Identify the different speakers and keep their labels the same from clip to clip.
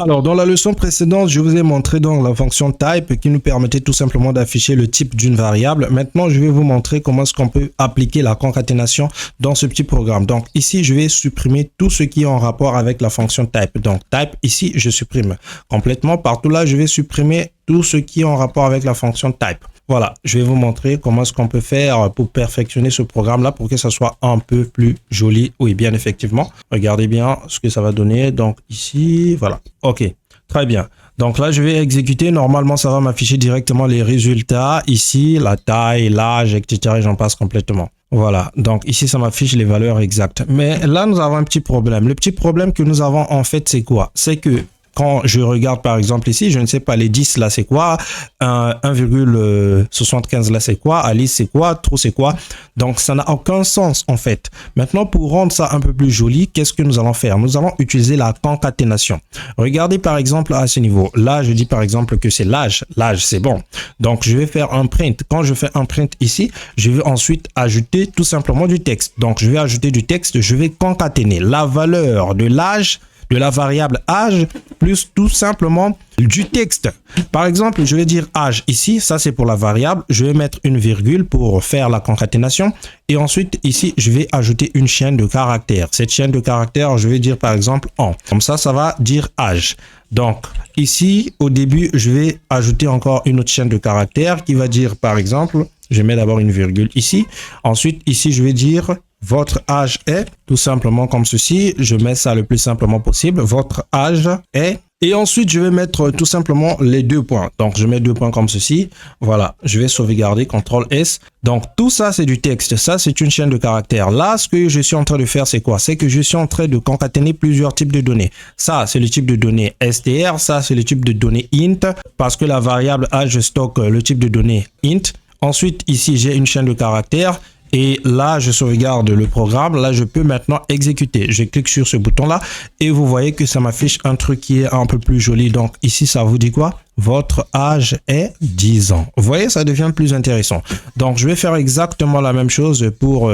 Speaker 1: Alors, dans la leçon précédente, je vous ai montré donc la fonction type qui nous permettait tout simplement d'afficher le type d'une variable. Maintenant, je vais vous montrer comment est-ce qu'on peut appliquer la concaténation dans ce petit programme. Donc, ici, je vais supprimer tout ce qui est en rapport avec la fonction type. Donc, type, ici, je supprime complètement. Partout là, je vais supprimer tout ce qui est en rapport avec la fonction type. Voilà, je vais vous montrer comment est-ce qu'on peut faire pour perfectionner ce programme-là pour que ça soit un peu plus joli. Oui, bien effectivement. Regardez bien ce que ça va donner. Donc ici, voilà. OK, très bien. Donc là, je vais exécuter. Normalement, ça va m'afficher directement les résultats. Ici, la taille, l'âge, etc. Et j'en passe complètement. Voilà, donc ici, ça m'affiche les valeurs exactes. Mais là, nous avons un petit problème. Le petit problème que nous avons, en fait, c'est quoi? C'est que quand je regarde par exemple ici, je ne sais pas, les 10 là c'est quoi, 1,75 là c'est quoi, Alice c'est quoi, Trou c'est quoi. Donc ça n'a aucun sens en fait. Maintenant pour rendre ça un peu plus joli, qu'est-ce que nous allons faire? Nous allons utiliser la concaténation. Regardez par exemple à ce niveau. Là je dis par exemple que c'est l'âge. L'âge c'est bon. Donc je vais faire un print. Quand je fais un print ici, je vais ensuite ajouter tout simplement du texte. Donc je vais ajouter du texte, je vais concaténer la valeur de l'âge de la variable âge plus tout simplement du texte. Par exemple, je vais dire âge ici, ça c'est pour la variable, je vais mettre une virgule pour faire la concaténation et ensuite ici, je vais ajouter une chaîne de caractères. Cette chaîne de caractères, je vais dire par exemple en. Comme ça va dire âge. Donc ici, au début, je vais ajouter encore une autre chaîne de caractères qui va dire par exemple, je mets d'abord une virgule ici. Ensuite, ici, je vais dire votre âge est, tout simplement comme ceci. Je mets ça le plus simplement possible. Votre âge est. Et ensuite, je vais mettre tout simplement les 2 points. Donc, je mets 2 points comme ceci. Voilà, je vais sauvegarder, CTRL S. Donc, tout ça, c'est du texte. Ça, c'est une chaîne de caractères. Là, ce que je suis en train de faire, c'est quoi? C'est que je suis en train de concaténer plusieurs types de données. Ça, c'est le type de données str. Ça, c'est le type de données int. Parce que la variable âge stocke le type de données int. Ensuite, ici, j'ai une chaîne de caractères. Et là, je sauvegarde le programme. Là, je peux maintenant exécuter. Je clique sur ce bouton-là et vous voyez que ça m'affiche un truc qui est un peu plus joli. Donc ici, ça vous dit quoi? Votre âge est 10 ans. Vous voyez, ça devient plus intéressant. Donc, je vais faire exactement la même chose pour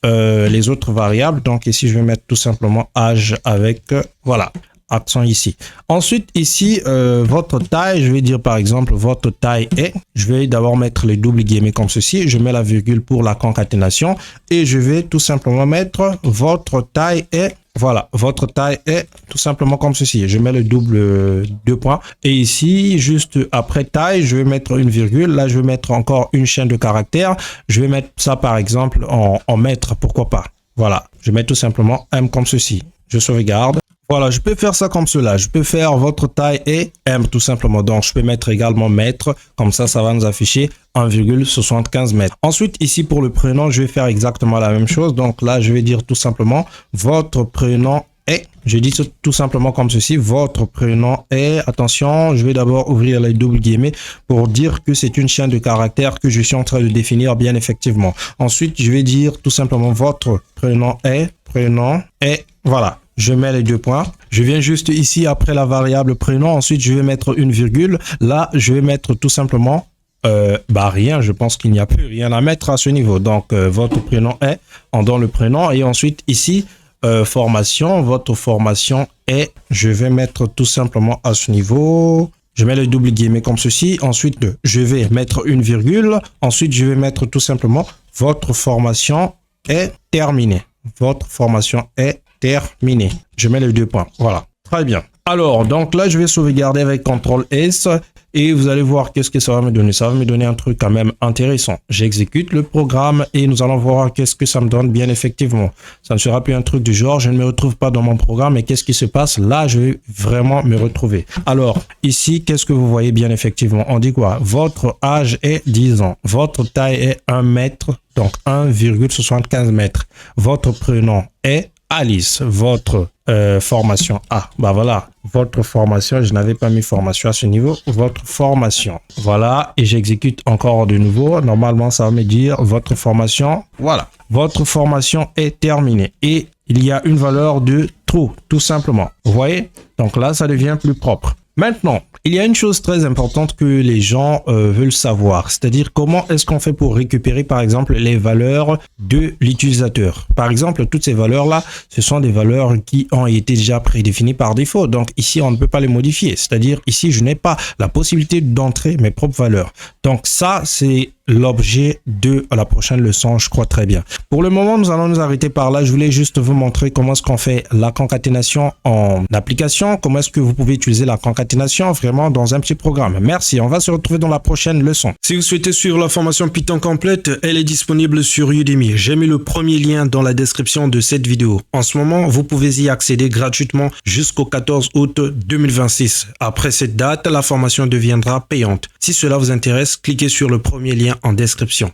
Speaker 1: les autres variables. Donc ici, je vais mettre tout simplement âge avec, voilà, accent ici. Ensuite, ici, votre taille, je vais dire par exemple, votre taille est, je vais d'abord mettre les doubles guillemets comme ceci, je mets la virgule pour la concaténation et je vais tout simplement mettre votre taille est, voilà, votre taille est tout simplement comme ceci. Je mets le double 2 points et ici, juste après taille, je vais mettre une virgule. Là, je vais mettre encore une chaîne de caractères. Je vais mettre ça par exemple en mètres, pourquoi pas. Voilà, je mets tout simplement M comme ceci. Je sauvegarde. Voilà, je peux faire ça comme cela. Je peux faire votre taille et M tout simplement. Donc, je peux mettre également mètre. Comme ça va nous afficher 1,75 mètres. Ensuite, ici pour le prénom, je vais faire exactement la même chose. Donc là, je vais dire tout simplement votre prénom est. Je dis tout simplement comme ceci. Votre prénom est. Attention, je vais d'abord ouvrir les doubles guillemets pour dire que c'est une chaîne de caractères que je suis en train de définir bien effectivement. Ensuite, je vais dire tout simplement votre prénom est. Prénom est. Voilà. Je mets les 2 points. Je viens juste ici après la variable prénom. Ensuite, je vais mettre une virgule. Là, je vais mettre tout simplement rien. Je pense qu'il n'y a plus rien à mettre à ce niveau. Donc, votre prénom est dans le prénom. Et ensuite, ici, formation. Votre formation est. Je vais mettre tout simplement à ce niveau. Je mets le double guillemets comme ceci. Ensuite, je vais mettre une virgule. Ensuite, je vais mettre tout simplement votre formation est terminée. Votre formation est terminé. Je mets les 2 points. Voilà. Très bien. Alors, donc là, je vais sauvegarder avec CTRL S et vous allez voir qu'est-ce que ça va me donner. Ça va me donner un truc quand même intéressant. J'exécute le programme et nous allons voir qu'est-ce que ça me donne bien effectivement. Ça ne sera plus un truc du genre, je ne me retrouve pas dans mon programme et qu'est-ce qui se passe? Là, je vais vraiment me retrouver. Alors, ici, qu'est-ce que vous voyez bien effectivement? On dit quoi? Votre âge est 10 ans. Votre taille est 1 mètre, donc 1,75 mètres. Votre prénom est Alice. Votre formation voilà, votre formation, je n'avais pas mis formation à ce niveau, votre formation, voilà, et j'exécute encore de nouveau. Normalement ça va me dire votre formation, voilà, votre formation est terminée et il y a une valeur de true tout simplement, vous voyez. Donc là ça devient plus propre. Maintenant, il y a une chose très importante que les gens veulent savoir, c'est-à-dire comment est-ce qu'on fait pour récupérer par exemple les valeurs de l'utilisateur. Par exemple, toutes ces valeurs-là, ce sont des valeurs qui ont été déjà prédéfinies par défaut. Donc ici, on ne peut pas les modifier, c'est-à-dire ici, je n'ai pas la possibilité d'entrer mes propres valeurs. Donc ça, c'est l'objet de la prochaine leçon, je crois très bien. Pour le moment, nous allons nous arrêter par là. Je voulais juste vous montrer comment est-ce qu'on fait la concaténation en application, comment est-ce que vous pouvez utiliser la concaténation vraiment dans un petit programme. Merci, on va se retrouver dans la prochaine leçon. Si vous souhaitez suivre la formation Python complète, elle est disponible sur Udemy. J'ai mis le premier lien dans la description de cette vidéo. En ce moment, vous pouvez y accéder gratuitement jusqu'au 14 août 2026. Après cette date, la formation deviendra payante. Si cela vous intéresse, cliquez sur le premier lien en description.